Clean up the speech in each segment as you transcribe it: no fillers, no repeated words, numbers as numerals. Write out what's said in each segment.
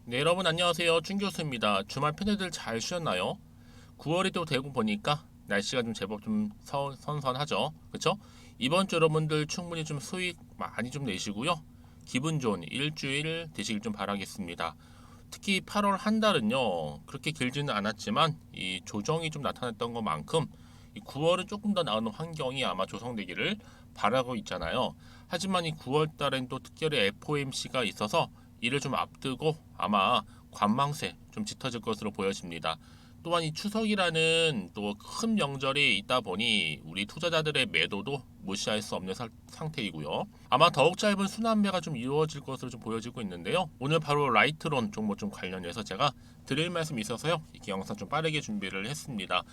네, 여러분 안녕하세요. 준 교수입니다. 주말 편히들 잘 쉬었나요? 9월이 또 되고 보니까 날씨가 좀 제법 좀 선선하죠. 그쵸? 이번 주 여러분들 충분히 좀 수익 많이 좀 내시고요. 기분 좋은 일주일 되시길 좀 바라겠습니다. 특히 8월 한 달은요. 그렇게 길지는 않았지만 이 조정이 좀 나타났던 것만큼 이 9월은 조금 더 나은 환경이 아마 조성되기를 바라고 있잖아요. 하지만 이 9월 달엔 또 특별히 FOMC가 있어서 이를 좀 앞두고 아마 관망세 좀 짙어질 것으로 보여집니다. 또한 이 추석이라는 또 큰 명절이 있다 보니 우리 투자자들의 매도도 무시할 수 없는 상태이고요. 아마 더욱 짧은 순환매가 좀 이루어질 것으로 좀 보여지고 있는데요. 오늘 바로 라이트론 종목 좀 관련해서 제가 드릴 말씀이 있어서요. 이렇게 영상 좀 빠르게 준비를 했습니다.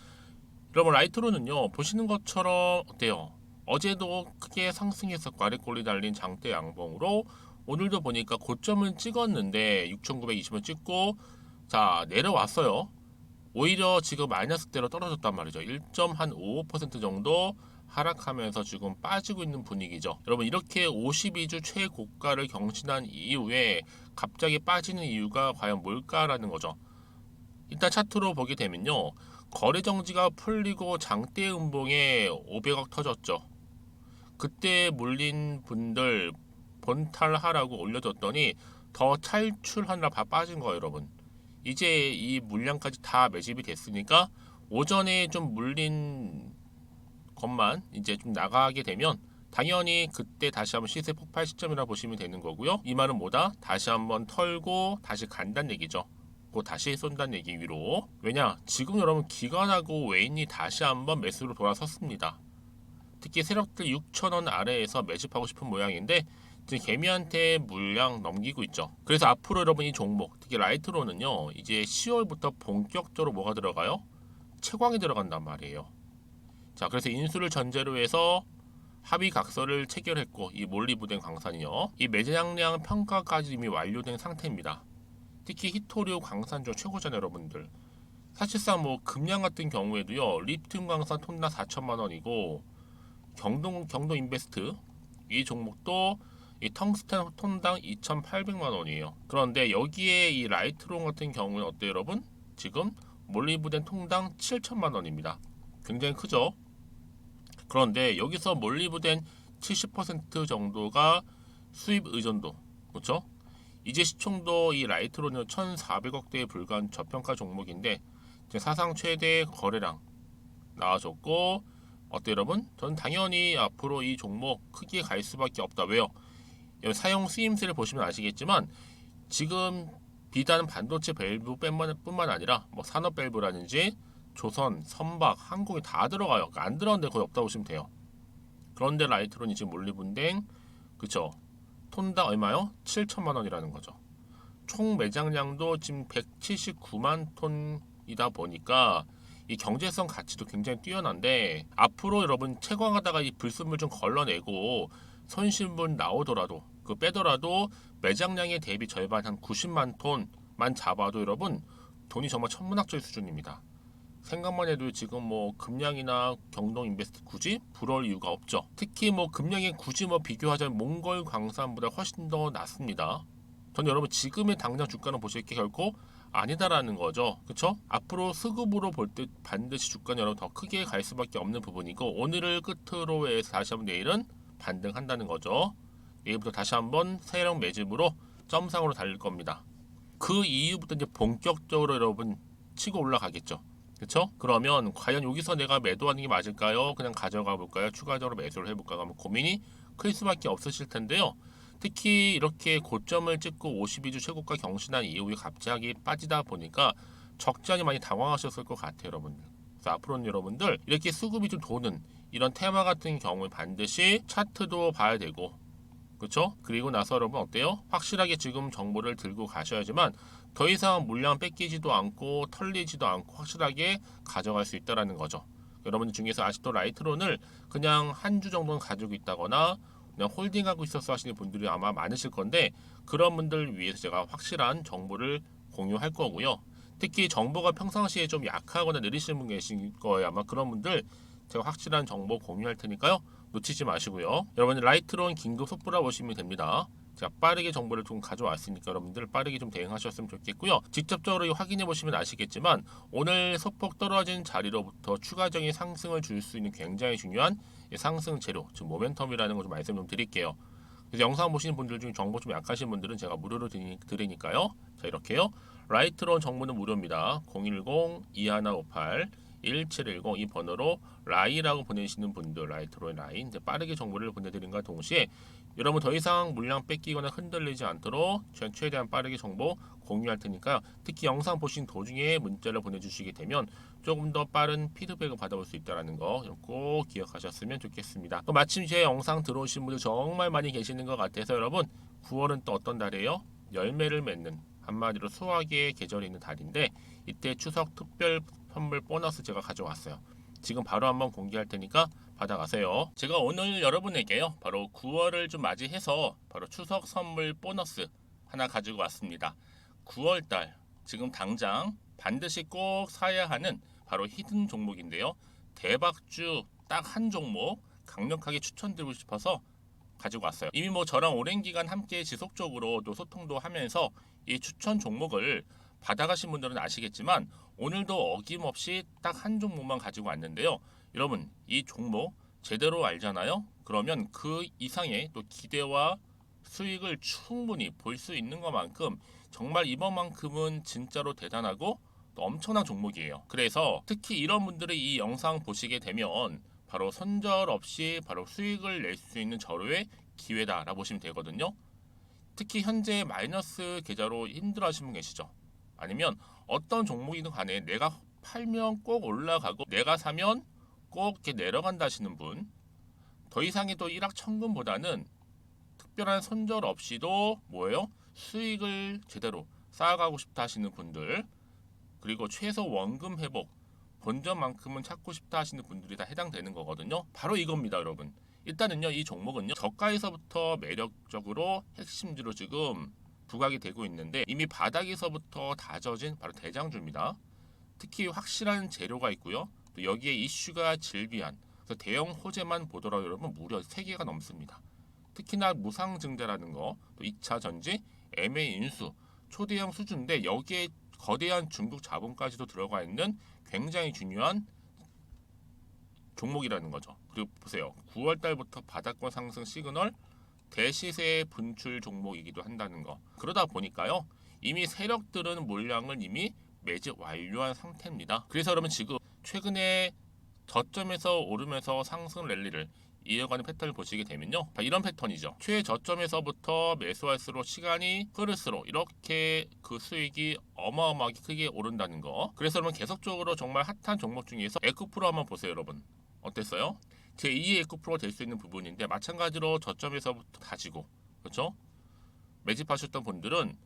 여러분 라이트론은요 보시는 것처럼 어때요? 어제도 크게 상승했었고 아래 꼴리 달린 장대 양봉으로 오늘도 보니까 고점을 찍었는데 6,920원 찍고 자 내려왔어요. 오히려 지금 마이너스대로 떨어졌단 말이죠. 1.55% 정도 하락하면서 지금 빠지고 있는 분위기죠. 여러분 이렇게 52주 최고가를 경신한 이후에 갑자기 빠지는 이유가 과연 뭘까라는 거죠. 일단 차트로 보게 되면요. 거래 정지가 풀리고 장대 음봉에 500억 터졌죠. 그때 물린 분들 본탈하라고 올려줬더니 더 탈출하느라 다 빠진 거예요, 여러분. 이제 이 물량까지 다 매집이 됐으니까 오전에 좀 물린 것만 이제 좀 나가게 되면 당연히 그때 다시 한번 시세 폭발 시점이라 보시면 되는 거고요. 이 말은 뭐다? 다시 한번 털고 다시 간다는 얘기죠. 그 다시 쏜다는 얘기 위로. 왜냐? 지금 여러분 기관하고 외인이 다시 한번 매수로 돌아섰습니다. 특히 세력들 6,000원 아래에서 매집하고 싶은 모양인데 지금 개미한테 물량 넘기고 있죠. 그래서 앞으로 여러분 이 종목, 특히 라이트로는요, 이제 10월부터 본격적으로 뭐가 들어가요? 채광이 들어간단 말이에요. 자, 그래서 인수를 전제로 해서 합의 각서를 체결했고 이 몰리브덴 광산이요, 이 매장량 평가까지 이미 완료된 상태입니다. 특히 히토류 광산주 최고잖아요, 여러분들. 사실상 뭐 금양 같은 경우에도요, 리튬 광산 톤당 4천만 원이고 경동 인베스트 이 종목도 이 텅스텐 톤당 2,800만 원이에요. 그런데 여기에 이 라이트론 같은 경우는 어때요, 여러분? 지금 몰리브덴 통당 7천만 원입니다. 굉장히 크죠? 그런데 여기서 몰리브덴 70% 정도가 수입 의존도, 그렇죠? 이제 시총도 이 라이트론은 1,400억대에 불과한 저평가 종목인데 사상 최대 거래량 나와줬고 어때 여러분? 전 당연히 앞으로 이 종목 크게 갈 수밖에 없다. 왜요? 사용 쓰임새를 보시면 아시겠지만 지금 비단 반도체 밸브 뿐만 아니라 뭐 산업 밸브라든지 조선, 선박, 항공이 다 들어가요. 그러니까 안 들어간 데 거의 없다고 보시면 돼요. 그런데 라이트론이 지금 몰리분댕 그쵸? 톤당 얼마요? 7천만 원이라는 거죠. 총 매장량도 지금 179만 톤이다 보니까 이 경제성 가치도 굉장히 뛰어난데 앞으로 여러분 채광하다가 이 불순물 좀 걸러내고 손실분 나오더라도 그 빼더라도 매장량의 대비 절반 한 90만 톤만 잡아도 여러분 돈이 정말 천문학적인 수준입니다. 생각만 해도 지금 뭐 금양이나 경동 인베스트 굳이 부러울 이유가 없죠. 특히 뭐 금양이 굳이 뭐 비교하자면 몽골 광산보다 훨씬 더 낫습니다. 저는 여러분 지금의 당장 주가는 보실 게 결코 아니다라는 거죠. 그렇죠? 앞으로 수급으로 볼 때 반드시 주가는 여러분 더 크게 갈 수밖에 없는 부분이고 오늘을 끝으로 해서 다시 한번 내일은 반등한다는 거죠. 내일부터 다시 한번 세력 매집으로 점상으로 달릴 겁니다. 그 이후부터 이제 본격적으로 여러분 치고 올라가겠죠. 그렇죠? 그러면 과연 여기서 내가 매도하는 게 맞을까요? 그냥 가져가 볼까요? 추가적으로 매수를 해볼까요? 하면 고민이 클 수밖에 없으실 텐데요. 특히 이렇게 고점을 찍고 52주 최고가 경신한 이후에 갑자기 빠지다 보니까 적잖이 많이 당황하셨을 것 같아요, 여러분들. 그래서 앞으로는 여러분들 이렇게 수급이 좀 도는 이런 테마 같은 경우에 반드시 차트도 봐야 되고, 그렇죠? 그리고 나서 여러분 어때요? 확실하게 지금 정보를 들고 가셔야지만 더 이상 물량 뺏기지도 않고 털리지도 않고 확실하게 가져갈 수 있다라는 거죠. 여러분 중에서 아직도 라이트론을 그냥 한 주 정도는 가지고 있다거나 그냥 홀딩하고 있어서 하시는 분들이 아마 많으실 건데 그런 분들 위해서 제가 확실한 정보를 공유할 거고요. 특히 정보가 평상시에 좀 약하거나 느리신 분 계신 거예요. 아마 그런 분들 제가 확실한 정보 공유할 테니까요. 놓치지 마시고요. 여러분 라이트론 긴급 속보라 보시면 됩니다. 제가 빠르게 정보를 좀 가져왔으니까 여러분들 빠르게 좀 대응하셨으면 좋겠고요. 직접적으로 확인해 보시면 아시겠지만 오늘 소폭 떨어진 자리로부터 추가적인 상승을 줄 수 있는 굉장히 중요한 상승 재료, 즉 모멘텀이라는 걸 좀 말씀 좀 드릴게요. 그래서 영상 보시는 분들 중에 정보 좀 약하신 분들은 제가 무료로 드리니까요. 자, 이렇게요. 라이트론 정보는 무료입니다. 010-2158-1710 이 번호로 라이라고 보내시는 분들, 라이트론 라인 이제 빠르게 정보를 보내드린과 동시에 여러분 더 이상 물량 뺏기거나 흔들리지 않도록 최대한 빠르게 정보 공유할 테니까 특히 영상 보신 도중에 문자를 보내주시게 되면 조금 더 빠른 피드백을 받아볼 수 있다는 거 꼭 기억하셨으면 좋겠습니다. 또 마침 제 영상 들어오신 분들 정말 많이 계시는 것 같아서 여러분 9월은 또 어떤 달이에요? 열매를 맺는 한마디로 수확의 계절이 있는 달인데 이때 추석 특별 선물 보너스 제가 가져왔어요. 지금 바로 한번 공개할 테니까 받아가세요. 제가 오늘 여러분에게요 바로 9월을 좀 맞이해서 바로 추석 선물 보너스 하나 가지고 왔습니다. 9월달 지금 당장 반드시 꼭 사야 하는 바로 히든 종목인데요. 대박주 딱 한 종목 강력하게 추천드리고 싶어서 가지고 왔어요. 이미 뭐 저랑 오랜 기간 함께 지속적으로 또 소통도 하면서 이 추천 종목을 받아가신 분들은 아시겠지만 오늘도 어김없이 딱 한 종목만 가지고 왔는데요. 여러분 이 종목 제대로 알잖아요. 그러면 그 이상의 또 기대와 수익을 충분히 볼 수 있는 것만큼 정말 이번만큼은 진짜로 대단하고 또 엄청난 종목이에요. 그래서 특히 이런 분들이 이 영상 보시게 되면 바로 손절 없이 바로 수익을 낼 수 있는 절호의 기회다라고 보시면 되거든요. 특히 현재 마이너스 계좌로 힘들어하시는 분 계시죠? 아니면 어떤 종목이든 간에 내가 팔면 꼭 올라가고 내가 사면 꼭 이렇게 내려간다 하시는 분, 더 이상의 또 일확천금보다는 특별한 손절 없이도 뭐예요? 수익을 제대로 쌓아가고 싶다 하시는 분들, 그리고 최소 원금 회복 본전만큼은 찾고 싶다 하시는 분들이 다 해당되는 거거든요. 바로 이겁니다, 여러분. 일단은요, 이 종목은요, 저가에서부터 매력적으로 핵심주로 지금 부각이 되고 있는데 이미 바닥에서부터 다져진 바로 대장주입니다. 특히 확실한 재료가 있고요. 또 여기에 이슈가 질비한 그래서 대형 호재만 보더라도 여러분 무려 3개가 넘습니다. 특히나 무상증자라는 거, 또 2차 전지, MA 인수, 초대형 수주인데 여기에 거대한 중국 자본까지도 들어가 있는 굉장히 중요한 종목이라는 거죠. 그리고 보세요. 9월 달부터 바닥권 상승 시그널 대시세 분출 종목이기도 한다는 거. 그러다 보니까요. 이미 세력들은 물량을 이미 매집 완료한 상태입니다. 그래서 여러분 지금 최근에 저점에서 오르면서 상승 랠리를 이어가는 패턴을 보시게 되면요. 이런 패턴이죠. 최저점에서부터 매수할수록 시간이 흐를수록 이렇게 그 수익이 어마어마하게 크게 오른다는 거. 그래서 여러분 계속적으로 정말 핫한 종목 중에서 에코프로 한번 보세요, 여러분. 어땠어요? 제2의 에코프로가 될 수 있는 부분인데 마찬가지로 저점에서부터 다지고 그렇죠? 매집하셨던 분들은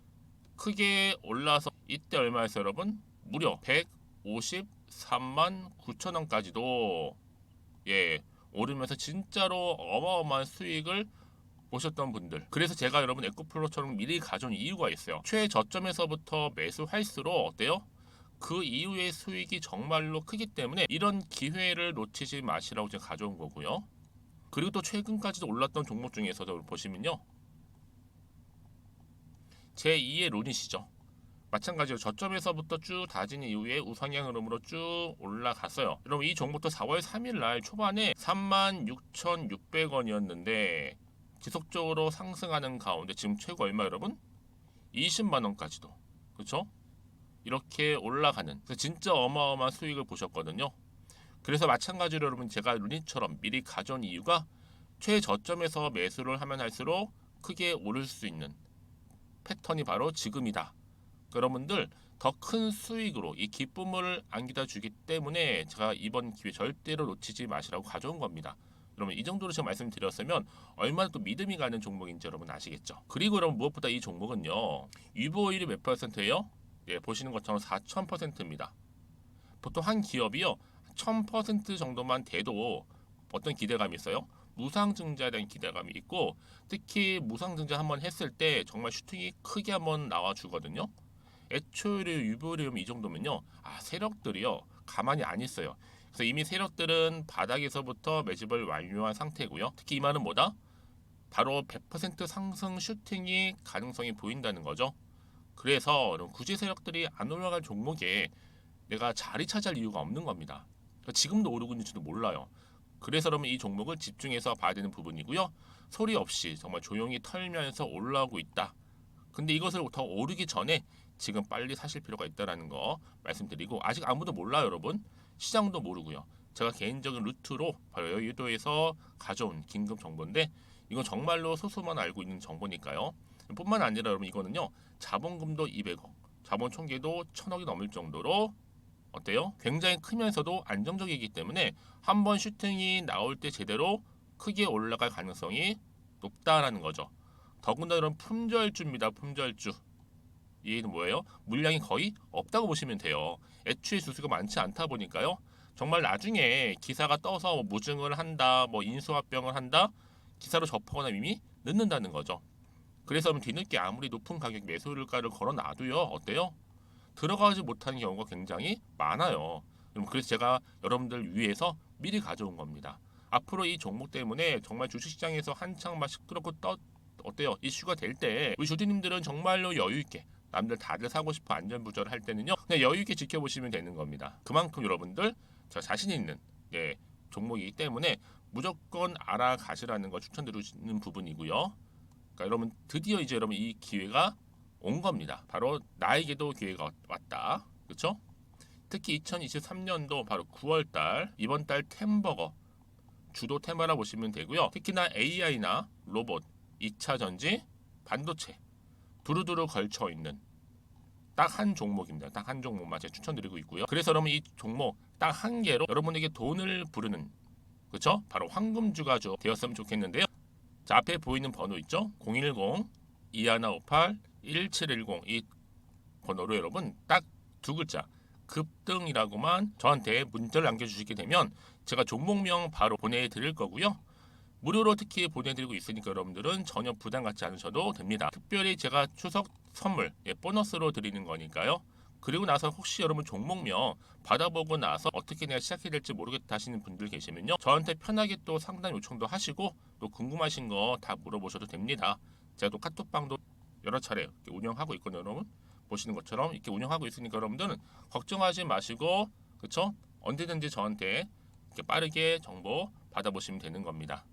크게 올라서 이때 얼마였어요, 여러분? 무려 153만 9천 원까지도 오르면서 진짜로 어마어마한 수익을 보셨던 분들. 그래서 제가 여러분 에코프로처럼 미리 가져온 이유가 있어요. 최저점에서부터 매수할수록 어때요? 그 이후의 수익이 정말로 크기 때문에 이런 기회를 놓치지 마시라고 제가 가져온 거고요. 그리고 또 최근까지도 올랐던 종목 중에서도 보시면요. 제2의 룬이시죠. 마찬가지로 저점에서부터 쭉 다진 이후에 우상향 흐름으로 쭉 올라갔어요. 여러분 이 종목도 4월 3일 날 초반에 36,600원이었는데 지속적으로 상승하는 가운데 지금 최고 얼마 여러분? 20만 원까지도. 그렇죠? 이렇게 올라가는 그래서 진짜 어마어마한 수익을 보셨거든요. 그래서 마찬가지로 여러분 제가 루닛처럼 미리 가져온 이유가 최저점에서 매수를 하면 할수록 크게 오를 수 있는 패턴이 바로 지금이다. 여러분들 더 큰 수익으로 이 기쁨을 안겨다 주기 때문에 제가 이번 기회 절대로 놓치지 마시라고 가져온 겁니다. 여러분 이 정도로 제가 말씀드렸으면 얼마나 또 믿음이 가는 종목인지 여러분 아시겠죠? 그리고 여러분 무엇보다 이 종목은요. 유보율이 몇 %예요? 보시는 것처럼 4000%입니다. 보통 한 기업이요 1000% 정도만 돼도 어떤 기대감이 있어요? 무상증자에 대한 기대감이 있고 특히 무상증자 한번 했을 때 정말 슈팅이 크게 한번 나와주거든요. 애초에 유보율이 이 정도면요 세력들이요 가만히 안 있어요. 그래서 이미 세력들은 바닥에서부터 매집을 완료한 상태고요. 특히 이 말은 뭐다? 바로 100% 상승 슈팅이 가능성이 보인다는 거죠. 그래서 이런 구제 세력들이 안 올라갈 종목에 내가 자리 차지할 이유가 없는 겁니다. 지금도 오르고 있는지도 몰라요. 그래서 그러면 이 종목을 집중해서 봐야 되는 부분이고요. 소리 없이 정말 조용히 털면서 올라오고 있다. 근데 이것을 더 오르기 전에 지금 빨리 사실 필요가 있다는 거 말씀드리고, 아직 아무도 몰라요, 여러분. 시장도 모르고요. 제가 개인적인 루트로 바로 여의도에서 가져온 긴급 정보인데, 이건 정말로 소수만 알고 있는 정보니까요. 뿐만 아니라 여러분, 이거는요, 자본금도 200억, 자본 총계도 1000억이 넘을 정도로 어때요? 굉장히 크면서도 안정적이기 때문에 한번 슈팅이 나올 때 제대로 크게 올라갈 가능성이 높다라는 거죠. 더군다나 이런 품절주입니다. 품절주. 얘는 뭐예요? 물량이 거의 없다고 보시면 돼요. 애초에 수수가 많지 않다 보니까요. 정말 나중에 기사가 떠서 뭐 무증을 한다, 뭐 인수합병을 한다, 기사로 접하거나 이미 늦는다는 거죠. 그래서 뒤늦게 아무리 높은 가격 매수가를 걸어놔도요, 어때요? 들어가지 못하는 경우가 굉장히 많아요. 그래서 제가 여러분들 위해서 미리 가져온 겁니다. 앞으로 이 종목 때문에 정말 주식시장에서 한창 막 시끄럽고 어때요? 이슈가 될 때 우리 주주님들은 정말로 여유 있게, 남들 다들 사고 싶어 안전부절 할 때는요, 그냥 여유 있게 지켜보시면 되는 겁니다. 그만큼 여러분들 제가 자신 있는 종목이기 때문에 무조건 알아가시라는 걸 추천드리는 부분이고요. 그러니까 여러분 드디어 이제 여러분 이 기회가 온 겁니다. 바로 나에게도 기회가 왔다. 그렇죠? 특히 2023년도 바로 9월달, 이번 달 템버거 주도 테마라 보시면 되고요. 특히나 AI나 로봇, 2차 전지, 반도체 두루두루 걸쳐 있는 딱 한 종목입니다. 딱 한 종목만 제가 추천드리고 있고요. 그래서 여러분 이 종목 딱 한 개로 여러분에게 돈을 부르는, 그렇죠? 바로 황금주가 되었으면 좋겠는데요. 자, 앞에 보이는 번호 있죠? 010-2158-1710 이 번호로 여러분 딱 두 글자 급등이라고만 저한테 문자를 남겨주시게 되면 제가 종목명 바로 보내드릴 거고요. 무료로 특히 보내드리고 있으니까 여러분들은 전혀 부담 갖지 않으셔도 됩니다. 특별히 제가 추석 선물 보너스로 드리는 거니까요. 그리고 나서 혹시 여러분 종목명 받아보고 나서 어떻게 내가 시작해야 될지 모르겠다 하시는 분들 계시면요, 저한테 편하게 또 상담 요청도 하시고 또 궁금하신 거 다 물어보셔도 됩니다. 제가 또 카톡방도 여러 차례 운영하고 있거든요. 여러분 보시는 것처럼 이렇게 운영하고 있으니까 여러분들은 걱정하지 마시고, 그렇죠? 언제든지 저한테 이렇게 빠르게 정보 받아보시면 되는 겁니다.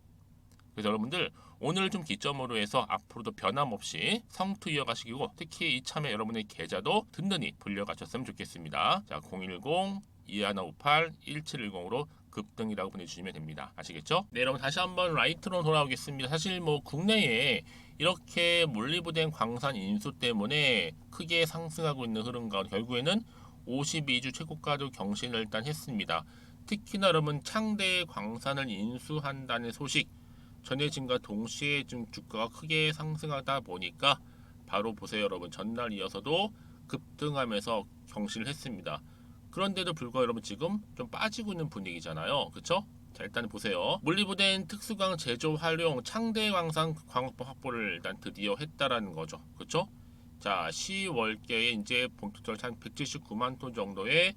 그래서 여러분들 오늘 좀 기점으로 해서 앞으로도 변함없이 성투 이어가시고, 특히 이참에 여러분의 계좌도 든든히 불려가셨으면 좋겠습니다. 자, 010-2158-1710으로 급등이라고 보내주시면 됩니다. 아시겠죠? 네, 여러분 다시 한번 라이트로 돌아오겠습니다. 사실 뭐 국내에 이렇게 몰리브덴 광산 인수 때문에 크게 상승하고 있는 흐름 가운데 결국에는 52주 최고가도 경신을 일단 했습니다. 특히나 여러분 창대 광산을 인수한다는 소식 전해진과 동시에 좀 주가가 크게 상승하다 보니까 바로 보세요 여러분, 전날 이어서도 급등하면서 경신을 했습니다. 그런데도 불구하고 여러분 지금 좀 빠지고 있는 분위기잖아요. 그쵸? 자, 일단 보세요. 몰리브덴 특수광 제조 활용 창대 광산 광업법 확보를 일단 드디어 했다라는 거죠. 그쵸? 자, 10월께에 이제 본격적으로 한 179만 톤 정도의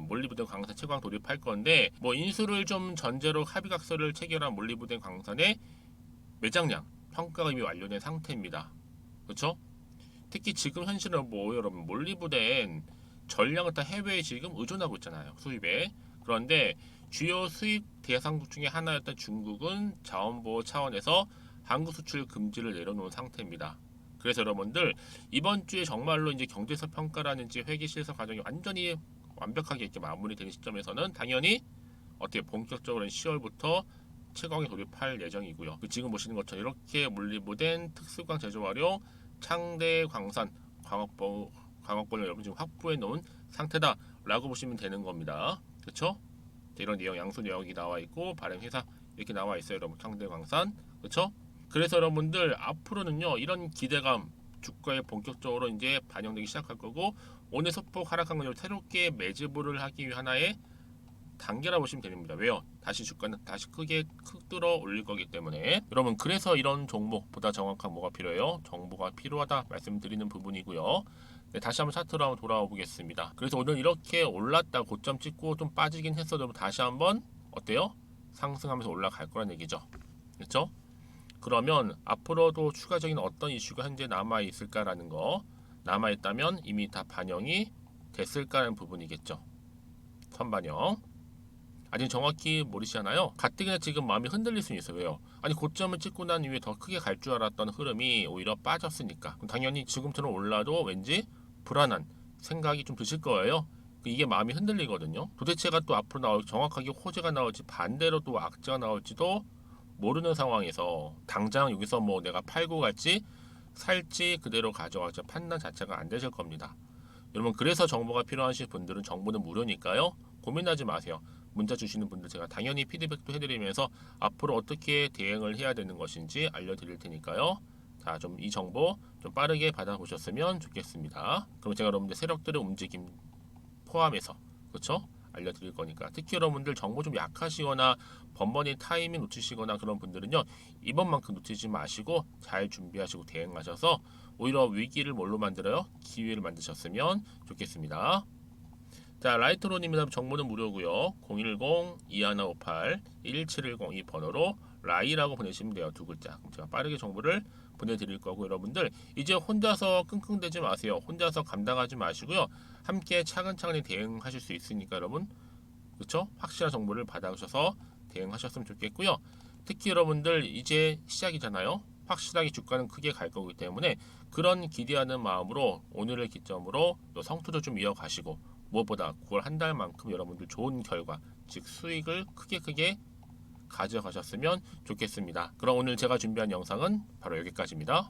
몰리브덴 광산 채광 돌입할 건데, 뭐 인수를 좀 전제로 합의각서를 체결한 몰리브덴 광산의 매장량 평가가 이미 완료된 상태입니다. 그렇죠? 특히 지금 현실은 뭐 여러분 몰리브덴 전량을 다 해외에 지금 의존하고 있잖아요, 수입에. 그런데 주요 수입 대상국 중에 하나였던 중국은 자원보호 차원에서 한국 수출 금지를 내려놓은 상태입니다. 그래서 여러분들 이번 주에 정말로 이제 경제서 평가라든지 회계 실사 과정이 완전히 완벽하게 이렇게 마무리되는 시점에서는 당연히 어떻게 본격적으로 10월부터 채광에 돌입할 예정이고요. 지금 보시는 것처럼 이렇게 몰리브덴 특수광 제조 활용 창대 광산 광업권을 여러분 지금 확보해 놓은 상태다라고 보시면 되는 겁니다. 그렇죠? 이런 내용 양수 내역이 나와 있고 발행 회사 이렇게 나와 있어요, 여러분. 창대 광산. 그렇죠? 그래서 여러분들 앞으로는요 이런 기대감 주가에 본격적으로 이제 반영되기 시작할 거고, 오늘 소폭 하락한 건 새롭게 매집을 하기 위한 하나의 단계라 보시면 됩니다. 왜요? 다시 주가는 다시 크게 끌어 올릴 거기 때문에 여러분, 그래서 이런 종목보다 정확한 뭐가 필요해요? 정보가 필요하다 말씀드리는 부분이고요. 네, 다시 한번 차트로 한번 돌아와 보겠습니다. 그래서 오늘 이렇게 올랐다 고점 찍고 좀 빠지긴 했어도 다시 한번 어때요? 상승하면서 올라갈 거란 얘기죠. 그렇죠? 그러면 앞으로도 추가적인 어떤 이슈가 현재 남아 있을까라는 거, 남아 있다면 이미 다 반영이 됐을까라는 부분이겠죠. 선반영. 아직 정확히 모르시잖아요. 가뜩이나 지금 마음이 흔들릴 수 있어요. 왜요? 아니 고점을 찍고 난 이후에 더 크게 갈 줄 알았던 흐름이 오히려 빠졌으니까. 그럼 당연히 지금처럼 올라도 왠지 불안한 생각이 좀 드실 거예요. 이게 마음이 흔들리거든요. 도대체가 또 앞으로 정확하게 호재가 나올지 반대로 또 악재가 나올지도 모르는 상황에서 당장 여기서 뭐 내가 팔고 갈지 살지 그대로 가져갈지 판단 자체가 안 되실 겁니다. 여러분 그래서 정보가 필요하신 분들은 정보는 무료니까요. 고민하지 마세요. 문자 주시는 분들 제가 당연히 피드백도 해드리면서 앞으로 어떻게 대응을 해야 되는 것인지 알려드릴 테니까요. 자, 좀 이 정보 좀 빠르게 받아보셨으면 좋겠습니다. 그럼 제가 여러분들 세력들의 움직임 포함해서 그렇죠? 알려드릴 거니까 특히 여러분들 정보 좀 약하시거나 번번이 타이밍 놓치시거나 그런 분들은요 이번만큼 놓치지 마시고 잘 준비하시고 대응하셔서 오히려 위기를 뭘로 만들어요? 기회를 만드셨으면 좋겠습니다. 자, 라이트론입니다. 정보는 무료고요. 010-2158-1710 이 번호로 라이라고 보내시면 돼요. 두 글자. 제가 빠르게 정보를 보내드릴 거고 여러분들 이제 혼자서 끙끙대지 마세요. 혼자서 감당하지 마시고요. 함께 차근차근히 대응하실 수 있으니까 여러분 그렇죠? 확실한 정보를 받아오셔서 대응하셨으면 좋겠고요. 특히 여러분들 이제 시작이잖아요. 확실하게 주가는 크게 갈 거기 때문에 그런 기대하는 마음으로 오늘을 기점으로 또 성투도 좀 이어가시고 무엇보다 9월 한 달만큼 여러분들 좋은 결과 즉 수익을 크게 가져가셨으면 좋겠습니다. 그럼 오늘 제가 준비한 영상은 바로 여기까지입니다.